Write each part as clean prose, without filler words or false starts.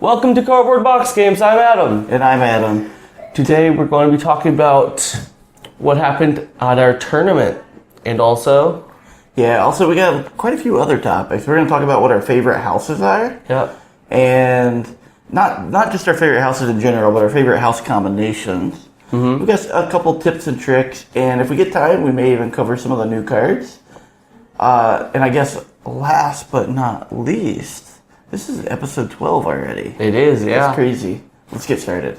Welcome to Cardboard Box Games. I'm Adam. And I'm Adam. Today we're going to be talking about what happened at our tournament. And also... Also we got quite a few other topics. We're going to talk about what our favorite houses are. Yep. And not just our favorite houses in general, but our favorite house combinations. Mm-hmm. We've got a couple tips and tricks. And if we get time, we may even cover some of the new cards. And I guess last but not least... This is episode 12 already. It is, yeah. That's crazy. Let's get started.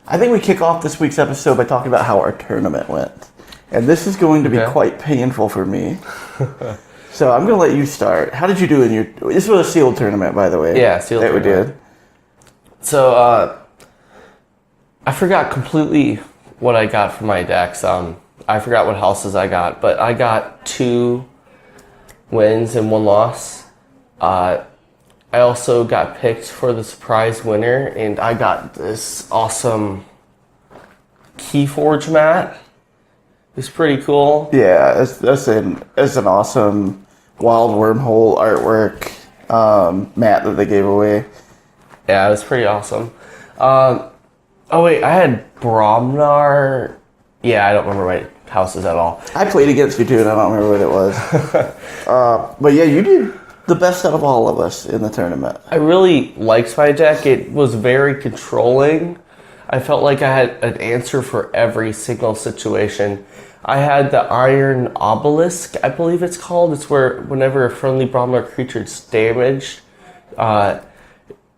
I think we kick off this week's episode by talking about how our tournament went. And this is going to be quite painful for me. So I'm going to let you start. How did you do in your... This was a sealed tournament, by the way. Yeah, sealed tournament. That we did. So, I forgot completely what I got for my decks. I forgot what houses I got, but I got 2 wins and 1 loss. I also got picked for the surprise winner, and I got this awesome KeyForge mat. It's pretty cool. Yeah, that's an awesome wild wormhole artwork mat that they gave away. Yeah, it was pretty awesome. Oh wait, I had Bromnar. Yeah, I don't remember my houses at all. I played against you too, and I don't remember what it was. But yeah, you did the best out of all of us in the tournament. I really liked my deck. It was very controlling. I felt like I had an answer for every single situation. I had the Iron Obelisk, I believe it's called. It's where whenever a friendly Bromnar creature is damaged, the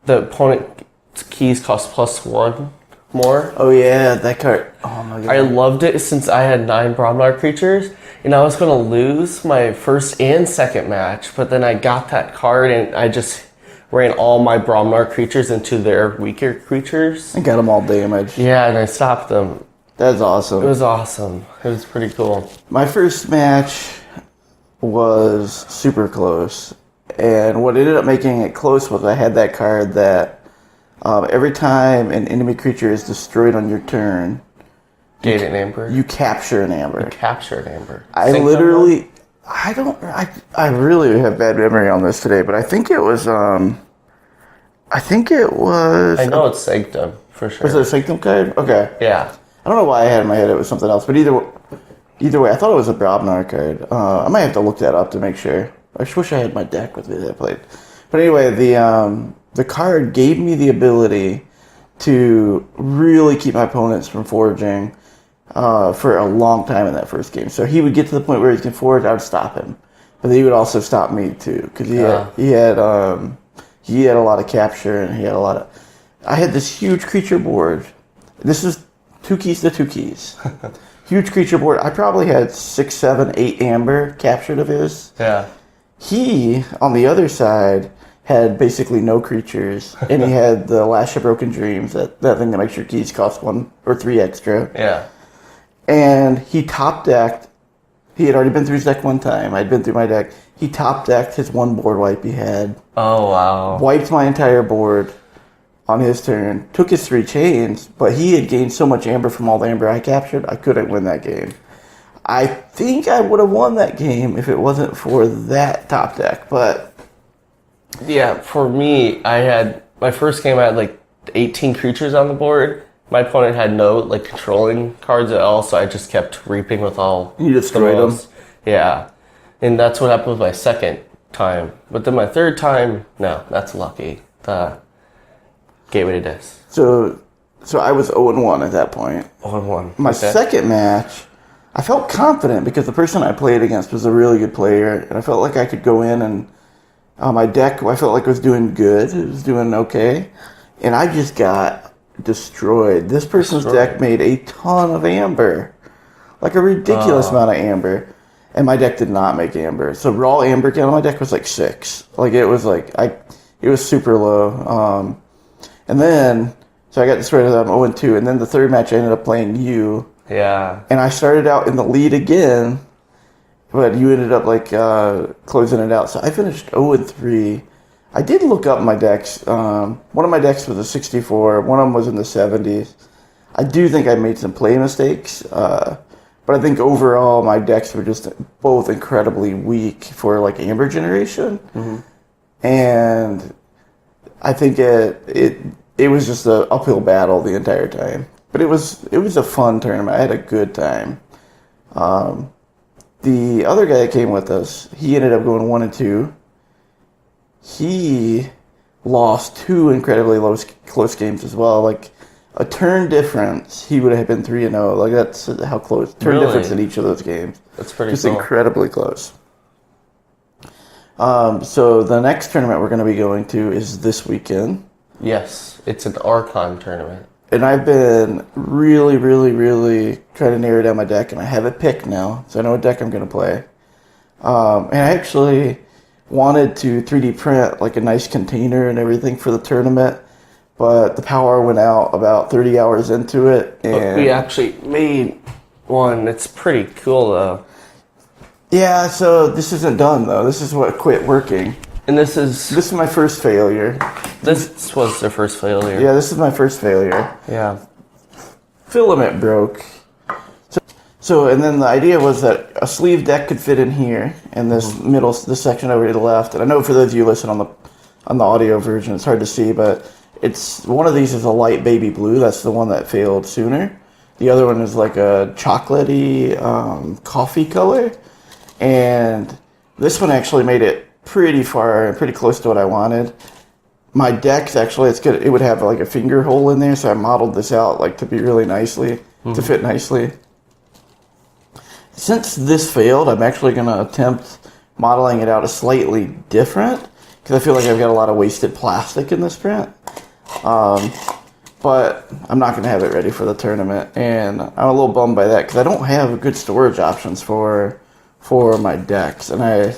opponent's keys cost +1 more. Oh yeah, that card. Oh my god. I loved it since I had 9 Bromnar creatures, and I was going to lose my first and second match, but then I got that card and I just ran all my Bromnar creatures into their weaker creatures. I got them all damaged. Yeah, and I stopped them. That's awesome. It was awesome. It was pretty cool. My first match was super close, and what ended up making it close was I had that card that every time an enemy creature is destroyed on your turn, Gain an amber. You capture an amber. You capture an amber. I really have bad memory on this today, but I think it was. I know it's Sanctum for sure. Was it a Sanctum card? Okay. Yeah. I don't know why I had in my head it was something else, but either way, I thought it was a Bromnar card. I might have to look that up to make sure. I just wish I had my deck with me that I played. But anyway, the card gave me the ability to really keep my opponents from forging for a long time in that first game. So he would get to the point where he can forge, I would stop him. But he would also stop me too, because he had a lot of capture, and he had a lot of... I had this huge creature board. This is 2 keys to 2 keys. Huge creature board. I probably had 6, 7, 8 amber captured of his. Yeah. He, on the other side, had basically no creatures, and he had the Lash of Broken Dreams, that thing that makes your keys cost 1 or 3 extra. Yeah. And he top decked. He had already been through his deck one time. I'd been through my deck. He top decked his 1 board wipe he had. Oh, wow. Wiped my entire board on his turn. Took his 3 chains, but he had gained so much amber from all the amber I captured, I couldn't win that game. I think I would have won that game if it wasn't for that top deck, but... Yeah, for me, my first game I had like 18 creatures on the board. My opponent had no like controlling cards at all, so I just kept reaping with all. You destroyed them? Yeah. And that's what happened with my second time. But then my third time, no, that's lucky. The Gateway to Dis. So I was 0-1 at that point. 0-1. My second match, I felt confident because the person I played against was a really good player, and I felt like I could go in and my deck, I felt like was doing good. It was doing okay. And I just got destroyed. This person's deck made a ton of amber. Like a ridiculous amount of amber. And my deck did not make amber. So raw amber count on my deck was like 6. Like it was super low. And then, so I got destroyed as I'm 0-2. And then the third match I ended up playing you. Yeah. And I started out in the lead again. But you ended up closing it out. So I finished 0-3. I did look up my decks. One of my decks was a 64. One of them was in the 70s. I do think I made some play mistakes. But I think overall my decks were just both incredibly weak for like Amber generation, and I think it was just an uphill battle the entire time. But it was a fun tournament. I had a good time. The other guy that came with us, he ended up going 1-2. He lost 2 incredibly close games as well. Like a turn difference, he would have been 3-0. Like that's how close turn difference in each of those games. That's pretty just cool. Incredibly close. So the next tournament we're going to be going to is this weekend. Yes, it's an Archon tournament. And I've been really, really, really trying to narrow down my deck, and I have it picked now, so I know what deck I'm going to play. And I actually wanted to 3D print like a nice container and everything for the tournament, but the power went out about 30 hours into it. And But we actually made one. It's pretty cool, though. Yeah, so this isn't done, though. This is what quit working. And this is my first failure. This was their first failure. Yeah, this is my first failure. Yeah. Filament broke. So, and then the idea was that a sleeve deck could fit in here, in this this section over to the left. And I know for those of you listening on the audio version, it's hard to see, but it's one of these is a light baby blue. That's the one that failed sooner. The other one is like a chocolatey coffee color, and this one actually made it pretty far, pretty close to what I wanted. My deck's actually, it's good. It would have like a finger hole in there, so I modeled this out like to be really nicely, to fit nicely. Since this failed, I'm actually going to attempt modeling it out a slightly different, because I feel like I've got a lot of wasted plastic in this print. But I'm not going to have it ready for the tournament, and I'm a little bummed by that, because I don't have good storage options for my decks, and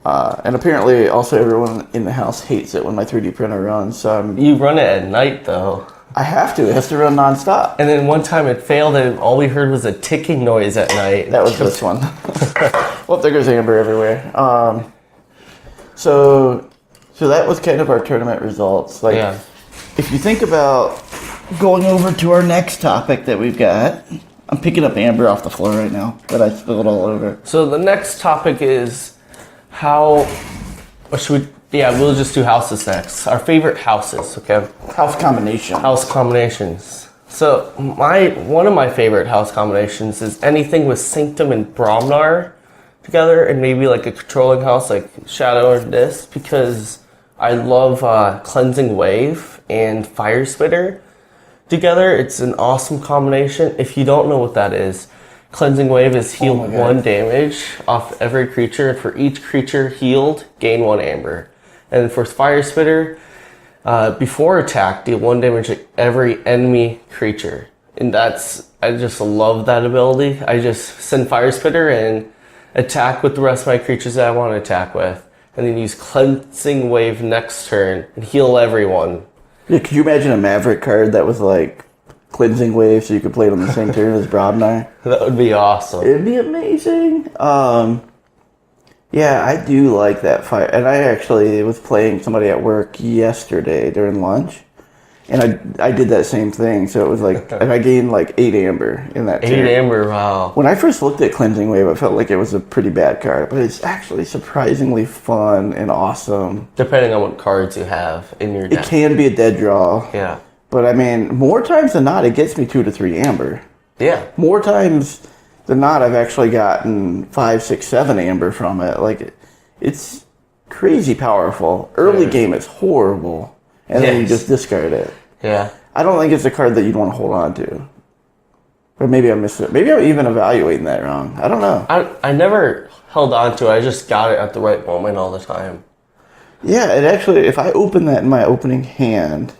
apparently also everyone in the house hates it when my 3D printer runs. So You run it at night, though. I have to. It has to run nonstop. And then one time it failed, and all we heard was a ticking noise at night. That was this one. Well, there goes Amber everywhere. So that was kind of our tournament results. Like, Yeah. if you think about going over to our next topic that we've got, I'm picking up Amber off the floor right now that I spilled all over. So the next topic is or should we? Yeah, we'll just do houses next. Our favorite houses, okay? House combination. House combinations. So one of my favorite house combinations is anything with Sanctum and Bromnar together, and maybe like a controlling house like Shadow or this, because I love Cleansing Wave and Fire Spitter together. It's an awesome combination. If you don't know what that is, Cleansing Wave is heal 1 damage off every creature, and for each creature healed, gain 1 amber. And for Fire Spitter, before attack, deal 1 damage to every enemy creature. And I just love that ability. I just send Fire Spitter and attack with the rest of my creatures that I want to attack with, and then use Cleansing Wave next turn and heal everyone. Yeah, could you imagine a Maverick card that was like Cleansing Wave so you could play it on the same turn as Bromnar? That would be awesome. It'd be amazing. Yeah, I do like that fire. And I actually was playing somebody at work yesterday during lunch, and I did that same thing. So it was like, and I gained like 8 amber in that 8 turn. amber, wow. When I first looked at Cleansing Wave, I felt like it was a pretty bad card, but it's actually surprisingly fun and awesome. Depending on what cards you have in your deck. It can be a dead draw. Yeah. But I mean, more times than not, it gets me 2 to 3 amber. Yeah. More times than not, I've actually gotten 5, 6, 7 amber from it. Like, it's crazy powerful. Early game is horrible, and then you just discard it. Yeah. I don't think it's a card that you'd want to hold on to. But maybe I missed it. Maybe I'm even evaluating that wrong. I don't know. I never held on to it. I just got it at the right moment all the time. Yeah, it actually, if I open that in my opening hand,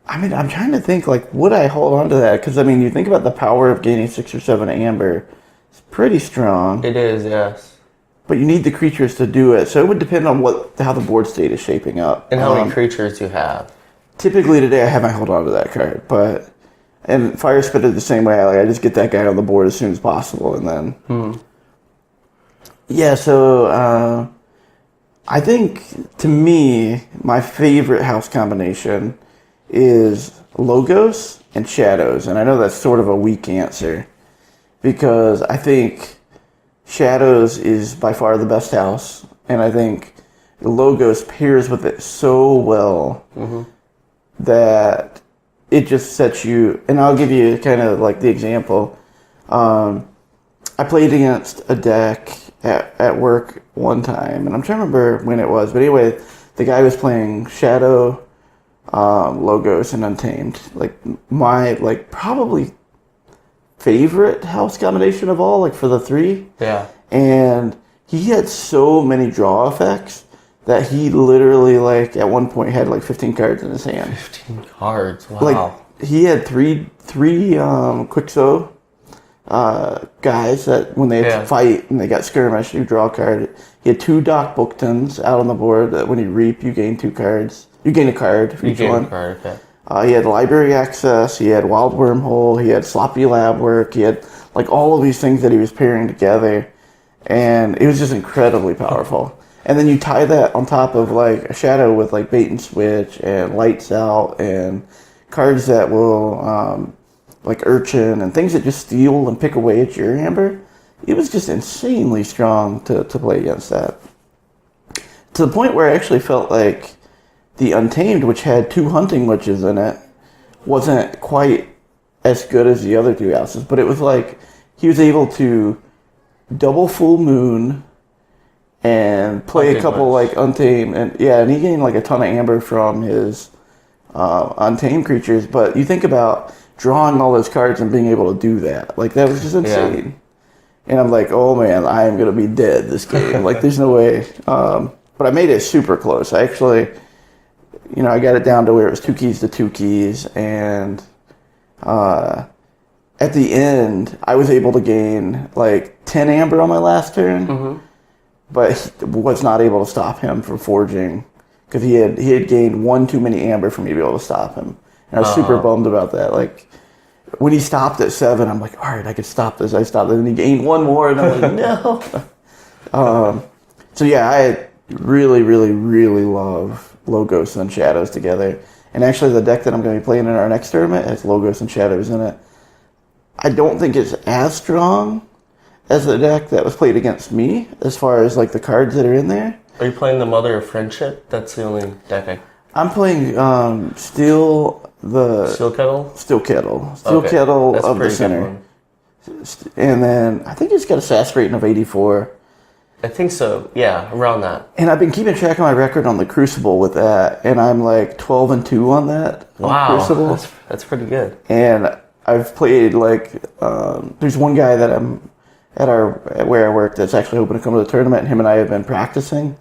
I mean, I'm trying to think, like, would I hold on to that? Because, I mean, you think about the power of gaining 6 or 7 amber. It's pretty strong. It is, yes. But you need the creatures to do it. So it would depend on how the board state is shaping up. And how many creatures you have. Typically today I have my hold on to that card. And Fire Spitter the same way. I just get that guy on the board as soon as possible. And then... Yeah, so... I think, to me, my favorite house combination is Logos and Shadows. And I know that's sort of a weak answer. because I think Shadows is by far the best house, and I think Logos pairs with it so well that it just sets you. And I'll give you kind of like the example. I played against a deck at work one time, and I'm trying to remember when it was, but anyway, the guy was playing Shadow, Logos, and Untamed. Like my probably favorite house combination of all, like for the three. Yeah. And he had so many draw effects that he literally like at one point had like 15 cards in his hand. 15 cards. Wow. Like he had three Quixo guys that when they had to fight and they got skirmish, you draw a card. He had 2 Doc Booktons out on the board that when you reap, you gain 2 cards. You gain a card for each one. A card, okay. He had library access. He had wild wormhole. He had sloppy lab work. He had like all of these things that he was pairing together, and it was just incredibly powerful. And then you tie that on top of like a Shadow with like bait and switch and lights out and cards that will like urchin and things that just steal and pick away at your amber. It was just insanely strong to play against that. To the point where I actually felt like the Untamed, which had 2 hunting witches in it, wasn't quite as good as the other 2 houses. But it was like he was able to double full moon and play a couple like Untamed, and he gained like a ton of amber from his Untamed creatures. But you think about drawing all those cards and being able to do that, like that was just insane. Yeah. And I'm like, oh man, I am gonna be dead this game. Like there's no way. But I made it super close. I actually, I got it down to where it was 2 keys to 2 keys, and at the end, I was able to gain like 10 amber on my last turn, but he was not able to stop him from forging because he had gained 1 too many amber for me to be able to stop him, and I was super bummed about that. Like when he stopped at 7, I'm like, all right, I could stop this. I stopped it, and he gained 1 more, and I'm like, no. So yeah, I really, really, really love Logos and Shadows together. And actually, the deck that I'm going to be playing in our next tournament has Logos and Shadows in it. I don't think it's as strong as the deck that was played against me, as far as like the cards that are in there. Are you playing the Mother of Friendship? That's the only deck I'm playing Steel Kettle? Steel Kettle of the Center. And then I think it's got a SAS rating of 84. I think so, yeah, around that. And I've been keeping track of my record on the Crucible with that, and I'm like 12-2 on that. Wow, Crucible. That's pretty good. And I've played like there's one guy that I'm at where I work that's actually hoping to come to the tournament, and him and I have been practicing,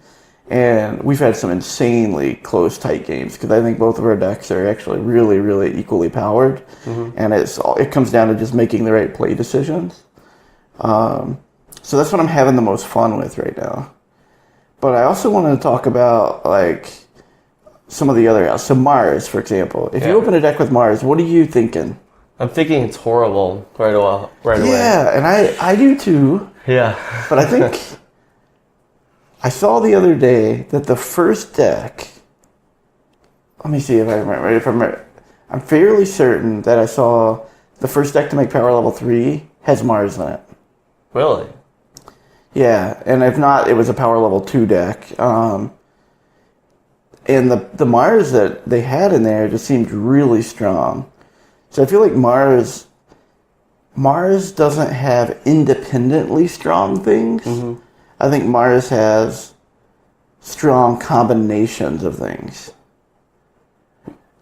and we've had some insanely close, tight games because I think both of our decks are actually really, really equally powered, and it comes down to just making the right play decisions. So that's what I'm having the most fun with right now. But I also want to talk about like some of the other houses. So Mars, for example. If you open a deck with Mars, what are you thinking? I'm thinking it's horrible right away. Yeah, and I do too. Yeah. But I think I saw the other day that the first deck, let me see if I remember. I'm fairly certain that I saw the first deck to make power level 3 has Mars in it. Really? Yeah, and if not, it was a power level 2 deck. And the Mars that they had in there just seemed really strong. So I feel like Mars doesn't have independently strong things. I think Mars has strong combinations of things.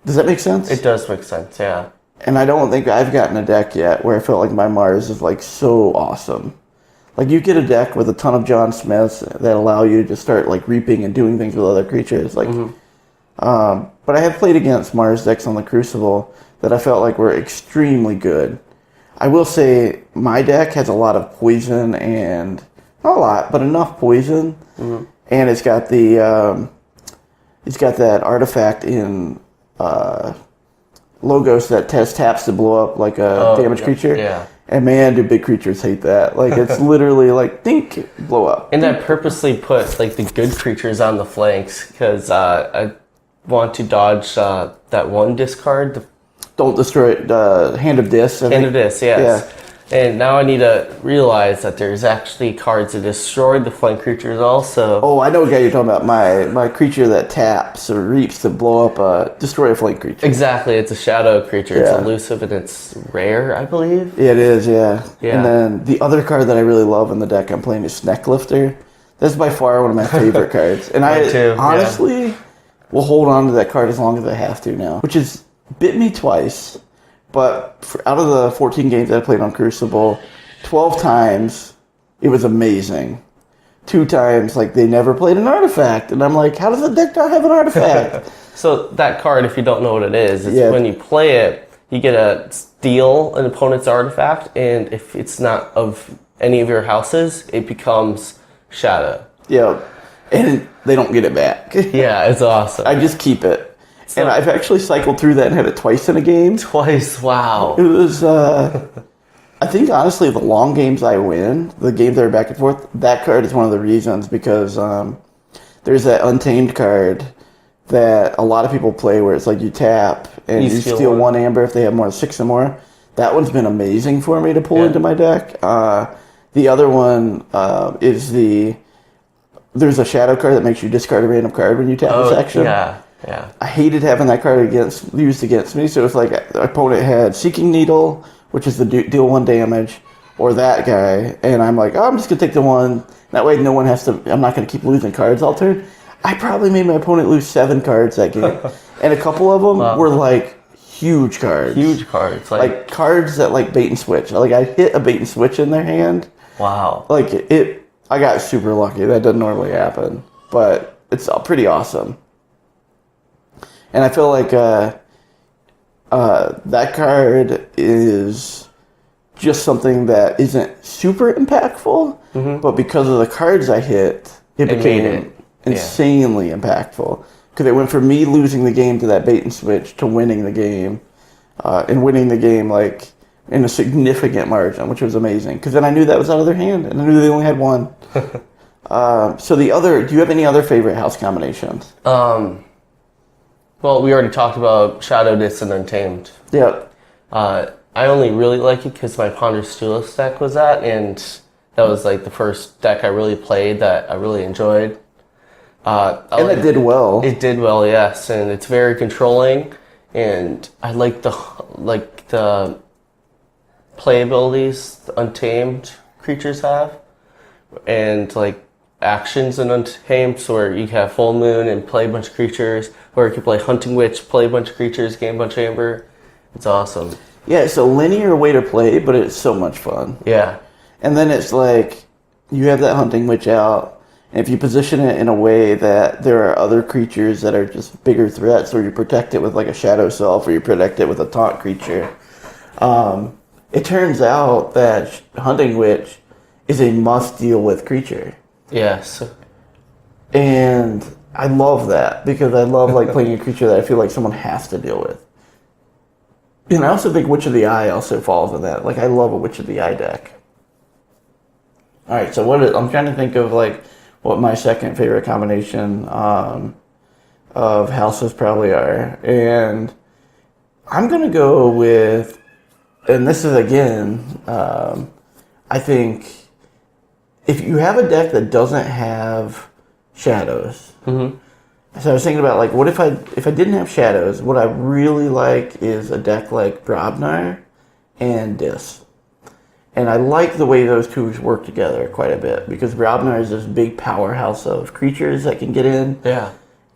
Does that make sense? It does make sense, yeah. And I don't think I've gotten a deck yet where I felt like my Mars is like so awesome. Like you get a deck with a ton of John Smiths that allow you to start like reaping and doing things with other creatures. Like, but I have played against Mars decks on the Crucible that I felt like were extremely good. I will say my deck has a lot of poison, and not a lot, but enough poison. And it's got that artifact in Logos that taps to blow up like a damaged creature. Yeah. And man, do big creatures hate that. Like it's literally like think, blow up. And I purposely put like the good creatures on the flanks because I want to dodge that one discard. Don't destroy it. Hand of Dis. Hand of Dis, yes. And now I need to realize that there's actually cards that destroy the flying creatures also. Oh, I know what guy you're talking about. My creature that taps or reaps to blow up destroy a flank creature. Exactly, it's a shadow creature. Yeah. It's elusive and it's rare, I believe. Yeah, it is, yeah. Yeah. And then the other card that I really love in the deck I'm playing is Snecklifter. That's by far one of my favorite cards. And I too, honestly will hold on to that card as long as I have to now, which has bit me twice. But out of the 14 games that I played on Crucible, 12 times it was amazing. 2 times, like, they never played an artifact. And I'm like, how does the deck not have an artifact? So that card, if you don't know what it is, it's when you play it, you get to steal an opponent's artifact, and if it's not of any of your houses, it becomes shadow. Yeah. And they don't get it back. Yeah, it's awesome. I just keep it. And I've actually cycled through that and had it twice in a game. Twice, wow. It was, I think, honestly, the long games I win, the games that are back and forth, that card is one of the reasons, because there's that Untamed card that a lot of people play where it's like you tap and you steal 1 amber if they have more than 6 or more. That one's been amazing for me to pull into my deck. The other one is there's a shadow card that makes you discard a random card when you tap this action. Yeah. I hated having that card used against me, so it's like the opponent had Seeking Needle, which is the deal 1 damage, or that guy, and I'm like, oh, I'm just going to take the 1. That way no one has to, I'm not going to keep losing cards all turn. I probably made my opponent lose 7 cards that game, and a couple of them were like huge cards. Huge cards. Like cards that like bait and switch. Like I hit a bait and switch in their hand. Wow. Like I got super lucky. That doesn't normally happen, but it's pretty awesome. And I feel like that card is just something that isn't super impactful, but because of the cards I hit, it became insanely impactful. Because it went from me losing the game to that bait and switch to winning the game, and winning the game like in a significant margin, which was amazing. Because then I knew that was out of their hand, and I knew they only had 1. So do you have any other favorite house combinations? Well, we already talked about Shadowless and Untamed. Yeah. I only really like it because my Ponderous Duelist deck was that, and that was like the first deck I really played that I really enjoyed. And it did well. It did well, yes, and it's very controlling, and I like the play abilities the Untamed creatures have, and like actions in Untamed, so where you have Full Moon and play a bunch of creatures, or you can play Hunting Witch, play a bunch of creatures, gain a bunch of amber. It's awesome. Yeah, it's a linear way to play, but it's so much fun. Yeah. And then it's like, you have that Hunting Witch out, and if you position it in a way that there are other creatures that are just bigger threats, or you protect it with like a Shadow Self, or you protect it with a taunt creature, it turns out that Hunting Witch is a must-deal-with creature. Yes. And I love that, because I love like playing a creature that I feel like someone has to deal with. And I also think Witch of the Eye also falls in that. Like, I love a Witch of the Eye deck. Alright, so I'm trying to think of like what my second favorite combination of houses probably are. And I'm going to go with, and this is again, I think if you have a deck that doesn't have shadows, so I was thinking about like, what if I didn't have shadows? What I really like is a deck like Brobnar and Dis, and I like the way those two work together quite a bit, because Brobnar is this big powerhouse of creatures that can get in. Yeah.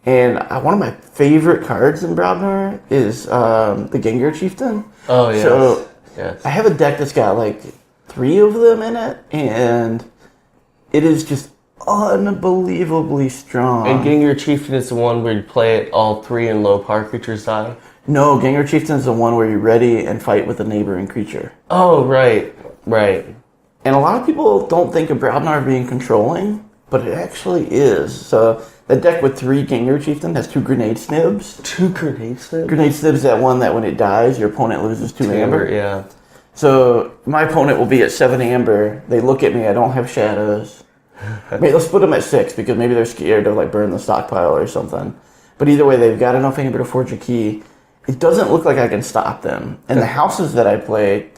And one of my favorite cards in Brobnar is the Gengar Chieftain. Oh yes. So yes. I have a deck that's got like 3 of them in it, and it is just unbelievably strong. And Gengar Chieftain is the one where you play it all 3 and low power creatures die? No, Gengar Chieftain is the one where you ready and fight with a neighboring creature. Oh, right. And a lot of people don't think of Brobnar being controlling, but it actually is. So the deck with 3 Gengar Chieftain has 2 Grenade Snibs. 2 Grenade Snibs? Grenade Snibs, that one that when it dies, your opponent loses 2 amber. Yeah. So my opponent will be at 7 amber. They look at me, I don't have shadows. Maybe let's put them at 6, because maybe they're scared to like burn the stockpile or something. But either way, they've got enough amber to forge a key. It doesn't look like I can stop them. And the houses that I play,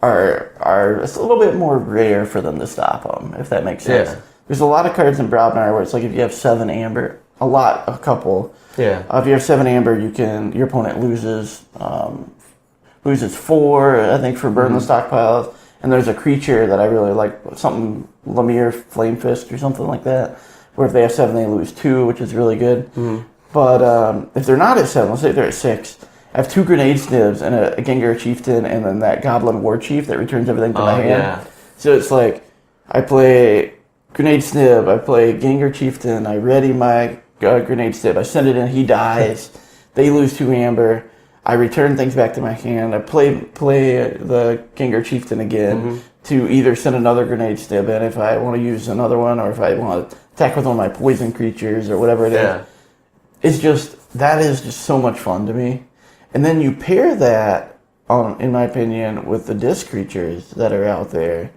are it's a little bit more rare for them to stop them, if that makes sense. Yeah. There's a lot of cards in Brobnar where it's like if you have 7 amber, a couple. Yeah. If you have 7 amber, your opponent loses 4, I think, for burn the stockpiles. And there's a creature that I really like, something Lemire Flamefist or something like that, where if they have 7, they lose 2, which is really good. But if they're not at 7, let's say they're at 6, I have 2 Grenade Snibs and a Gengar Chieftain, and then that Goblin War Chief that returns everything to my hand. Yeah. So it's like, I play Grenade Snib, I play Gengar Chieftain, I ready my Grenade Snib, I send it in, he dies, they lose 2 amber, I return things back to my hand, I play the Gengar Chieftain again to either send another Grenade Snib in if I want to use another one, or if I want to attack with one of my poison creatures or whatever it is. That is just so much fun to me. And then you pair that, in my opinion, with the disc creatures that are out there,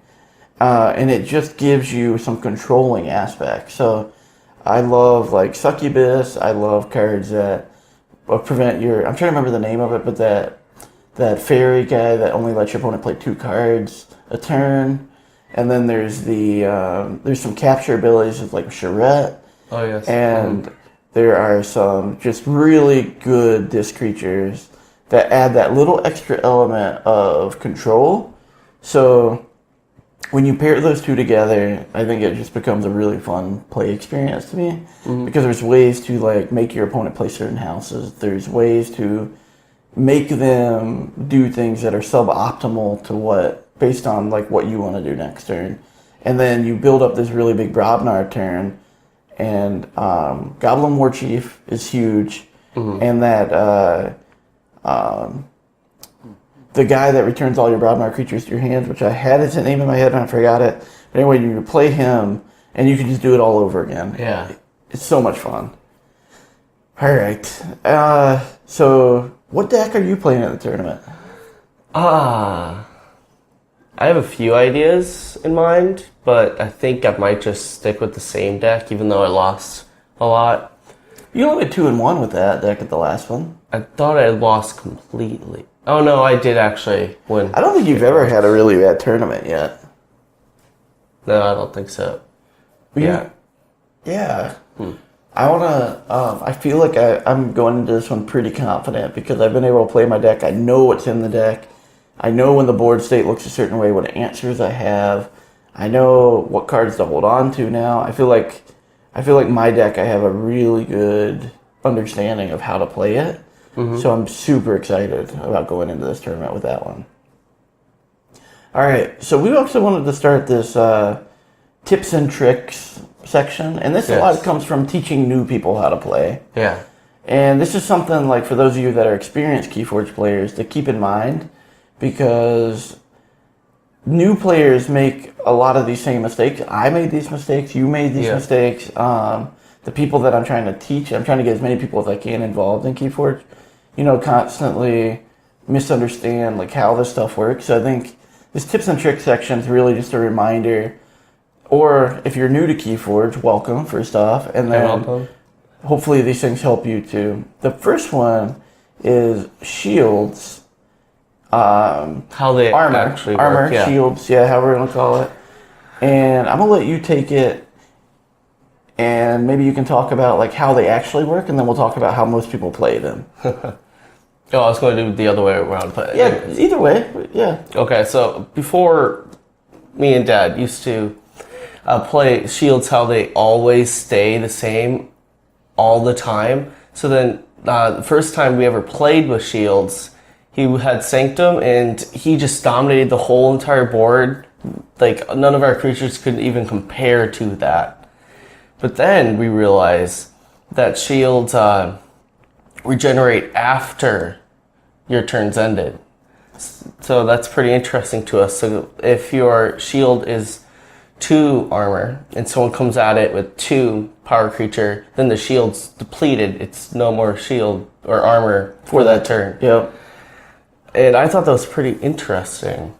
and it just gives you some controlling aspects. So I love like Succubus. I love cards that prevent your. I'm trying to remember the name of it, but that fairy guy that only lets your opponent play 2 cards a turn. And then there's there's some capture abilities with like Charette. Oh yes. And there are some just really good disc creatures that add that little extra element of control. So when you pair those two together, I think it just becomes a really fun play experience to me. Because there's ways to like make your opponent play certain houses. There's ways to make them do things that are suboptimal to based on like what you want to do next turn. And then you build up this really big Brobnar turn. And Goblin War Chief is huge, and that the guy that returns all your Brobnar creatures to your hands, which I had his name in my head and I forgot it. But anyway, you play him, and you can just do it all over again. Yeah, it's so much fun. All right, so what deck are you playing at the tournament? I have a few ideas in mind, but I think I might just stick with the same deck, even though I lost a lot. You only went 2-1 with that deck at the last one. I thought I lost completely. Oh no, I did actually win. I don't think you've ever had a really bad tournament yet. No, I don't think so. Yeah. I want to, I feel like I'm going into this one pretty confident because I've been able to play my deck. I know what's in the deck. I know when the board state looks a certain way, what answers I have. I know what cards to hold on to now. I feel like my deck, I have a really good understanding of how to play it. So I'm super excited about going into this tournament with that one. All right, so we also wanted to start this tips and tricks section, and this a lot comes from teaching new people how to play. Yeah. And this is something like for those of you that are experienced KeyForge players to keep in mind, because new players make a lot of these same mistakes. I made these mistakes. You made these mistakes. The people that I'm trying to teach, I'm trying to get as many people as I can involved in KeyForge, constantly misunderstand like how this stuff works. So I think this tips and tricks section is really just a reminder, or if you're new to KeyForge, welcome first off, and then hopefully these things help you too. The first one is shields. How they actually work, shields, however we're gonna call it. And I'm gonna let you take it, and maybe you can talk about like how they actually work, and then we'll talk about how most people play them. I was going to do it the other way around, but either way, Okay, so before, me and Dad used to play shields how they always stay the same all the time. So then the first time we ever played with shields, he had Sanctum, and he just dominated the whole entire board. Like, none of our creatures could even compare to that. But then we realized that shields regenerate after your turn's ended. So that's pretty interesting to us. So if your shield is 2 armor, and someone comes at it with 2 power creature, then the shield's depleted. It's no more shield or armor for that turn. Yep. And I thought that was pretty interesting.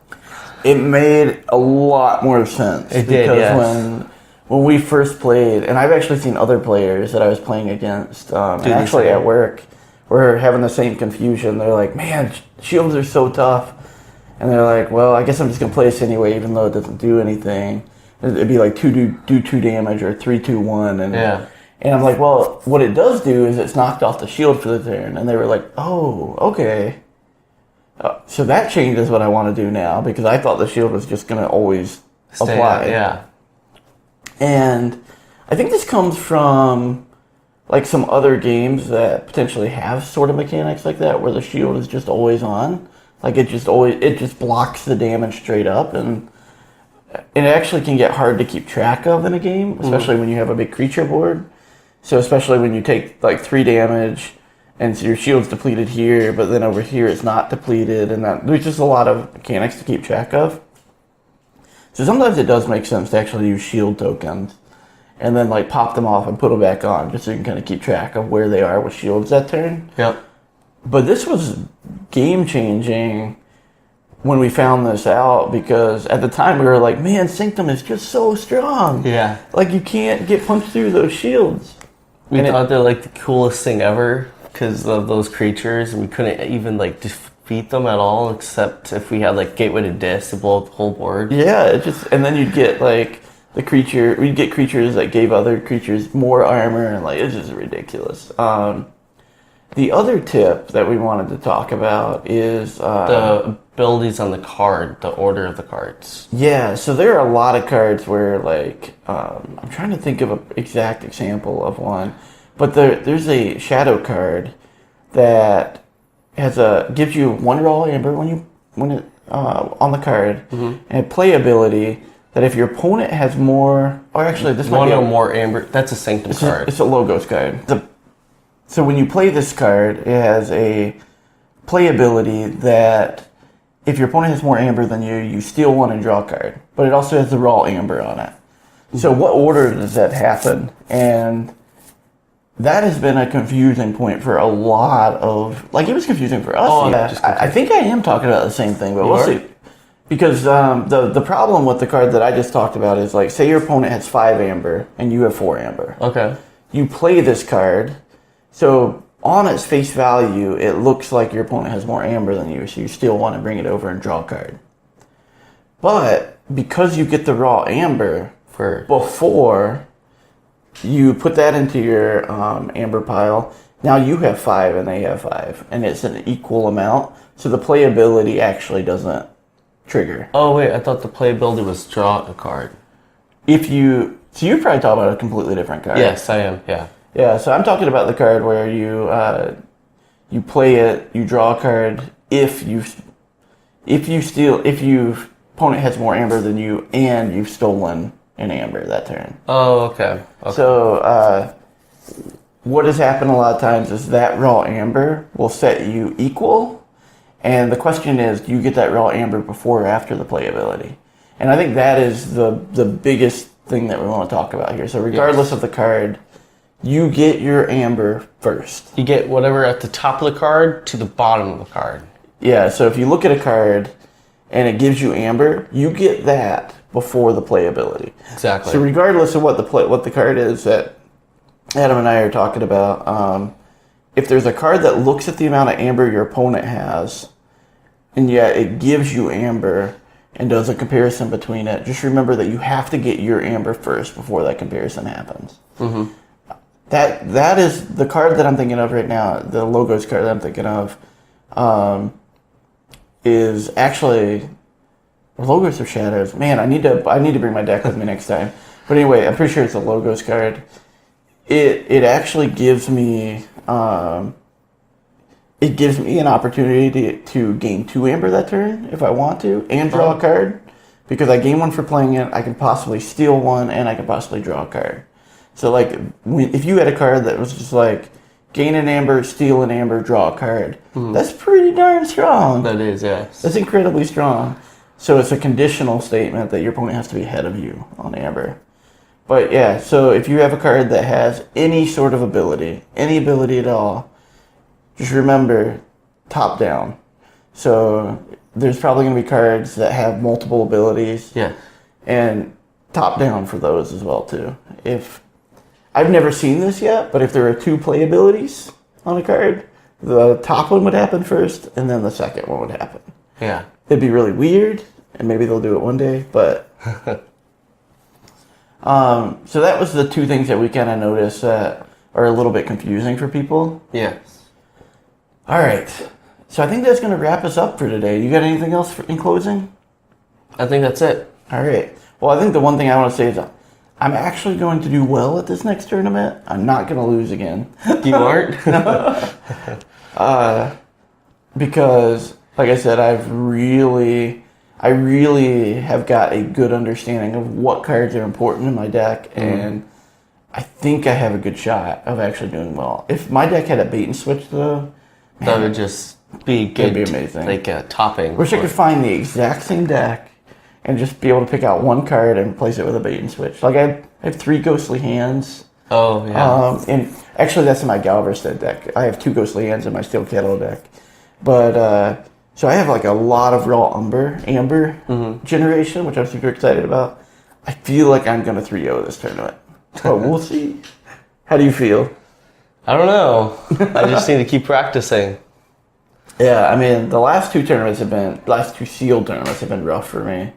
It made a lot more sense. It did, because when we first played, and I've actually seen other players that I was playing against, and actually at work, were having the same confusion. They're like, man, shields are so tough. And they're like, well, I guess I'm just going to play this anyway, even though it doesn't do anything. It'd be like do 2 damage or 3-2-1. And I'm like, well, what it does do is it's knocked off the shield for the turn. And they were like, oh, okay. So that changes what I want to do now, because I thought the shield was just going to always apply. Yeah. And I think this comes from like some other games that potentially have sort of mechanics like that, where the shield is just always on. Like it just blocks the damage straight up, and it actually can get hard to keep track of in a game, especially when you have a big creature board. So especially when you take like 3 damage and so your shield's depleted here, but then over here it's not depleted, and there's just a lot of mechanics to keep track of. So sometimes it does make sense to actually use shield tokens and then like pop them off and put them back on, just so you can kind of keep track of where they are with shields that turn. Yep. But this was game changing when we found this out, because at the time we were like, man, Sanctum is just so strong. Yeah. Like you can't get punched through those shields. We thought they're like the coolest thing ever because of those creatures. We couldn't even like defeat them at all, except if we had like Gateway to Dis to blow up the whole board. Yeah, and then you'd get like we'd get creatures that gave other creatures more armor, and like it's just ridiculous. The other tip that we wanted to talk about is the abilities on the card, the order of the cards. Yeah, so there are a lot of cards where like I'm trying to think of an exact example of one, but there's a shadow card that gives you 1 raw amber when it on the card, and a play ability that if your opponent has more, or actually this might be one or more amber. That's a Sanctum card. It's a logos card. So when you play this card, it has a play ability that if your opponent has more amber than you steal 1 and draw a card. But it also has the raw amber on it. So what order does that happen? And that has been a confusing point for a lot of... Like, it was confusing for us. Oh, yeah. I think I am talking about the same thing, but we'll see. Because the problem with the card that I just talked about is, like, say your opponent has 5 amber and you have 4 amber. Okay. You play this card... So on its face value, it looks like your opponent has more amber than you, so you still want to bring it over and draw a card. But because you get the raw amber before you put that into your amber pile, now you have 5 and they have 5, and it's an equal amount. So the playability actually doesn't trigger. Oh wait, I thought the playability was draw a card. So you're probably talking about a completely different card. Yes, I am. Yeah. Yeah, so I'm talking about the card where you play it, you draw a card if your opponent has more amber than you and you've stolen an amber that turn. Oh, okay. So what has happened a lot of times is that raw amber will set you equal, and the question is, do you get that raw amber before or after the playability? And I think that is the biggest thing that we want to talk about here. So regardless of the card, you get your amber first. You get whatever at the top of the card to the bottom of the card. Yeah, so if you look at a card and it gives you amber, you get that before the playability. Exactly. So regardless of what the card is that Adam and I are talking about, if there's a card that looks at the amount of amber your opponent has, and yet it gives you amber and does a comparison between it, just remember that you have to get your amber first before that comparison happens. Mm-hmm. That is the card that I'm thinking of right now. The logos card that I'm thinking of is actually logos or shadows. Man, I need to bring my deck with me next time. But anyway, I'm pretty sure it's a logos card. It actually gives me an opportunity to gain 2 amber that turn if I want to, and draw a card. Because I gain 1 for playing it, I can possibly steal 1, and I can possibly draw a card. So, like, if you had a card that was just like, gain an amber, steal an amber, draw a card, that's pretty darn strong. That is, yes. That's incredibly strong. So it's a conditional statement that your opponent has to be ahead of you on amber. But yeah, so if you have a card that has any sort of ability, any ability at all, just remember, top down. So there's probably going to be cards that have multiple abilities. Yeah. And top down for those as well, too. I've never seen this yet, but if there are 2 play abilities on a card, the top one would happen first, and then the second one would happen. Yeah. it'd be really weird, and maybe they'll do it one day, but... so that was the two things that we kind of noticed that are a little bit confusing for people. Yes. All right. So I think that's going to wrap us up for today. You got anything else in closing? I think that's it. All right. Well, I think the one thing I want to say is I'm actually going to do well at this next tournament. I'm not going to lose again. You aren't? Because, like I said, I really have got a good understanding of what cards are important in my deck, and I think I have a good shot of actually doing well. If my deck had a bait and switch, though, that would just be good. It'd be amazing. Like a topping. Wish I could find the exact same deck and just be able to pick out one card and replace it with a bait and switch. Like I have 3 ghostly hands. Oh, yeah. And actually, that's in my Galveston deck. I have 2 ghostly hands in my Steel Kettle deck. But, so I have like a lot of raw amber generation, which I'm super excited about. I feel like I'm going to 3-0 this tournament. But we'll see. How do you feel? I don't know. I just need to keep practicing. Yeah, I mean, the last 2 sealed tournaments have been rough for me.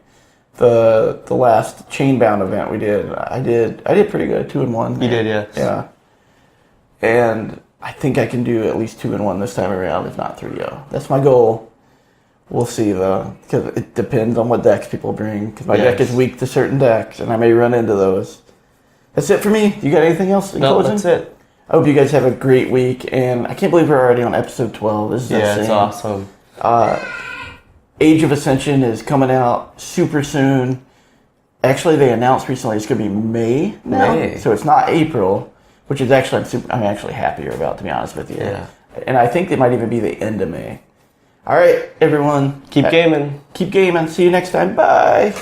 The last chainbound event we did, I did pretty good, 2-1. You did, yes. Yeah. And I think I can do at least 2-1 this time around, if not 3-0. That's my goal. We'll see, though, because it depends on what decks people bring. Because my deck is weak to certain decks, and I may run into those. That's it for me. You got anything else in closing? That's it. I hope you guys have a great week, and I can't believe we're already on episode 12. This is insane. It's awesome. Age of Ascension is coming out super soon. Actually, they announced recently it's going to be May now, so it's not April, which is actually I'm actually happier about, to be honest with you. Yeah. And I think it might even be the end of May. All right, everyone. Keep gaming. Keep gaming. See you next time. Bye.